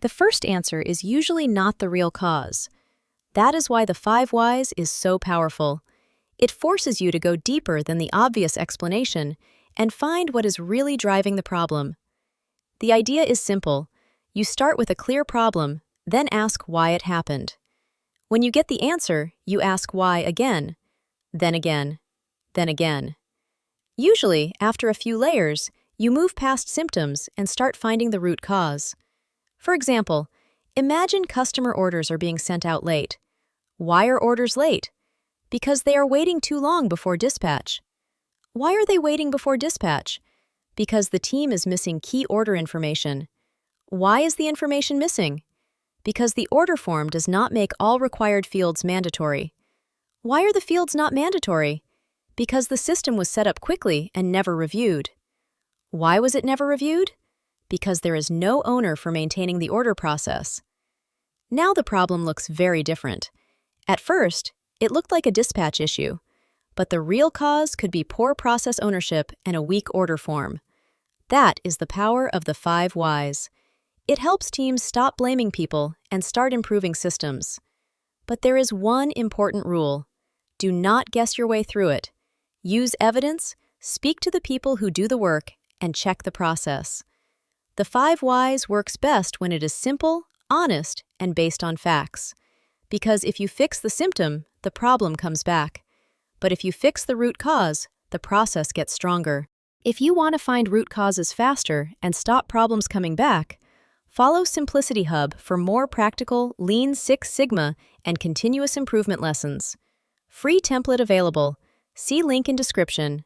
The first answer is usually not the real cause. That is why the 5 whys is so powerful. It forces you to go deeper than the obvious explanation and find what is really driving the problem. The idea is simple. You start with a clear problem, then ask why it happened. When you get the answer, you ask why again, then again, then again. Usually, after a few layers, you move past symptoms and start finding the root cause. For example, imagine customer orders are being sent out late. Why are orders late? Because they are waiting too long before dispatch. Why are they waiting before dispatch? Because the team is missing key order information. Why is the information missing? Because the order form does not make all required fields mandatory. Why are the fields not mandatory? Because the system was set up quickly and never reviewed. Why was it never reviewed? Because there is no owner for maintaining the order process. Now the problem looks very different. At first, it looked like a dispatch issue, but the real cause could be poor process ownership and a weak order form. That is the power of the 5 whys. It helps teams stop blaming people and start improving systems. But there is one important rule. Do not guess your way through it. Use evidence, speak to the people who do the work, and check the process. The 5 whys works best when it is simple, honest, and based on facts. Because if you fix the symptom, the problem comes back. But if you fix the root cause, the process gets stronger. If you want to find root causes faster and stop problems coming back, follow SimplicityHub for more practical Lean Six Sigma and continuous improvement lessons. Free template available. See link in description.